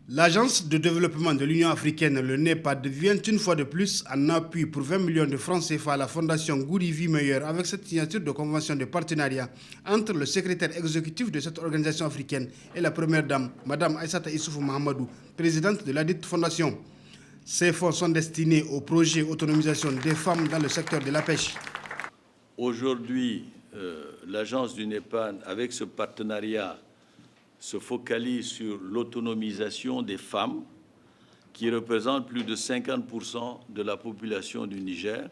L'Agence de développement de l'Union africaine, le NEPAD, vient une fois de plus en appui pour 20 millions de francs CFA à la Fondation Goudi Vie Meilleure avec cette signature de convention de partenariat entre le secrétaire exécutif de cette organisation africaine et la première dame, Mme Aïssata Issoufou Mahamadou, présidente de ladite fondation. Ces fonds sont destinés au projet autonomisation des femmes dans le secteur de la pêche. Aujourd'hui, l'agence du NEPAD, avec ce partenariat, se focalise sur l'autonomisation des femmes qui représentent plus de 50% de la population du Niger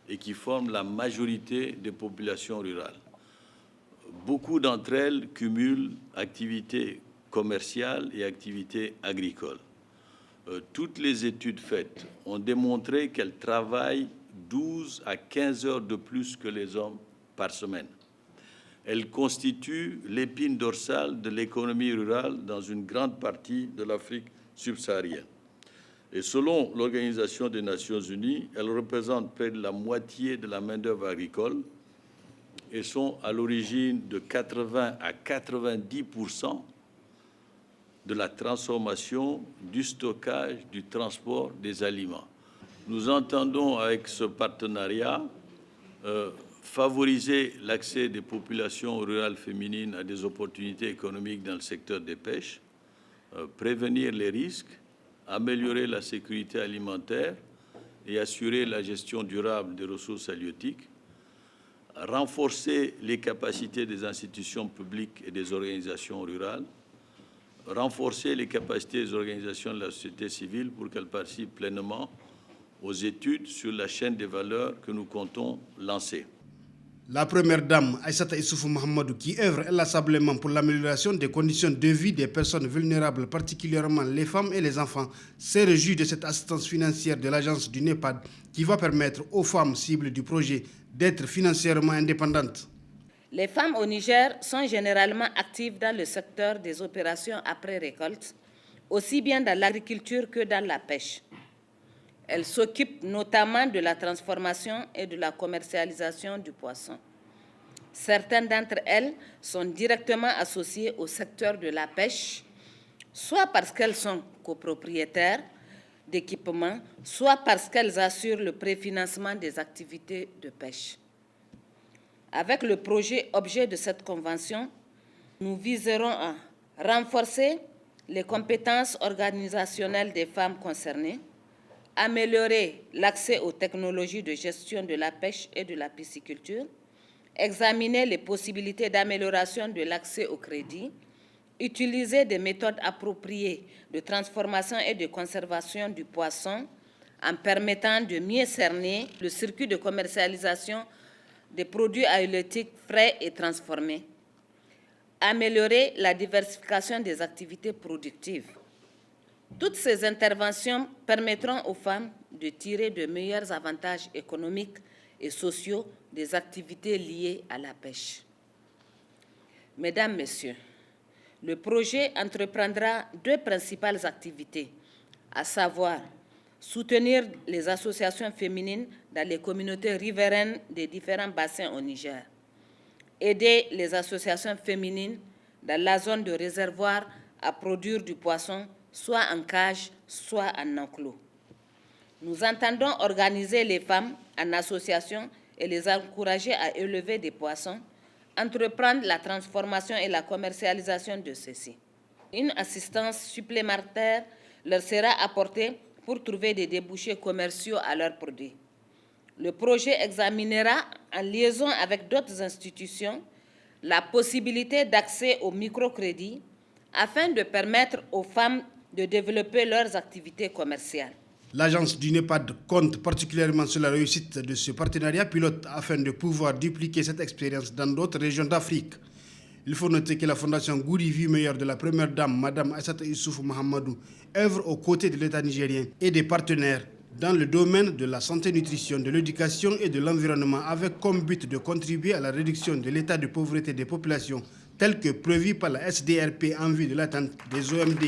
et qui forment la majorité des populations rurales. Beaucoup d'entre elles cumulent activités commerciales et activités agricoles. Toutes les études faites ont démontré qu'elles travaillent 12 à 15 heures de plus que les hommes par semaine. Elle constitue l'épine dorsale de l'économie rurale dans une grande partie de l'Afrique subsaharienne. Et selon l'Organisation des Nations Unies, elles représentent près de la moitié de la main-d'œuvre agricole et sont à l'origine de 80 à 90% de la transformation, du stockage, du transport des aliments. Nous entendons avec ce partenariat favoriser l'accès des populations rurales féminines à des opportunités économiques dans le secteur des pêches, prévenir les risques, améliorer la sécurité alimentaire et assurer la gestion durable des ressources halieutiques, renforcer les capacités des institutions publiques et des organisations rurales, renforcer les capacités des organisations de la société civile pour qu'elles participent pleinement aux études sur la chaîne des valeurs que nous comptons lancer. La première dame, Aïssata Issoufou Mahamadou, qui œuvre inlassablement pour l'amélioration des conditions de vie des personnes vulnérables, particulièrement les femmes et les enfants, s'est réjouie de cette assistance financière de l'agence du NEPAD qui va permettre aux femmes cibles du projet d'être financièrement indépendantes. Les femmes au Niger sont généralement actives dans le secteur des opérations après récolte, aussi bien dans l'agriculture que dans la pêche. Elles s'occupent notamment de la transformation et de la commercialisation du poisson. Certaines d'entre elles sont directement associées au secteur de la pêche, soit parce qu'elles sont copropriétaires d'équipements, soit parce qu'elles assurent le préfinancement des activités de pêche. Avec le projet objet de cette convention, nous viserons à renforcer les compétences organisationnelles des femmes concernées, améliorer l'accès aux technologies de gestion de la pêche et de la pisciculture, examiner les possibilités d'amélioration de l'accès au crédit, utiliser des méthodes appropriées de transformation et de conservation du poisson en permettant de mieux cerner le circuit de commercialisation des produits halieutiques frais et transformés, améliorer la diversification des activités productives. Toutes ces interventions permettront aux femmes de tirer de meilleurs avantages économiques et sociaux des activités liées à la pêche. Mesdames, Messieurs, le projet entreprendra deux principales activités, à savoir soutenir les associations féminines dans les communautés riveraines des différents bassins au Niger, aider les associations féminines dans la zone de réservoir à produire du poisson, soit en cage, soit en enclos. Nous entendons organiser les femmes en association et les encourager à élever des poissons, entreprendre la transformation et la commercialisation de ceux-ci. Une assistance supplémentaire leur sera apportée pour trouver des débouchés commerciaux à leurs produits. Le projet examinera, en liaison avec d'autres institutions, la possibilité d'accès au microcrédit afin de permettre aux femmes de développer leurs activités commerciales. L'agence du NEPAD compte particulièrement sur la réussite de ce partenariat pilote afin de pouvoir dupliquer cette expérience dans d'autres régions d'Afrique. Il faut noter que la Fondation Goudi Vie Meilleure de la première dame, Mme Aïssata Issoufou Mahamadou, œuvre aux côtés de l'État nigérien et des partenaires dans le domaine de la santé-nutrition, de l'éducation et de l'environnement avec comme but de contribuer à la réduction de l'état de pauvreté des populations tel que prévu par la SDRP en vue de l'atteinte des OMD.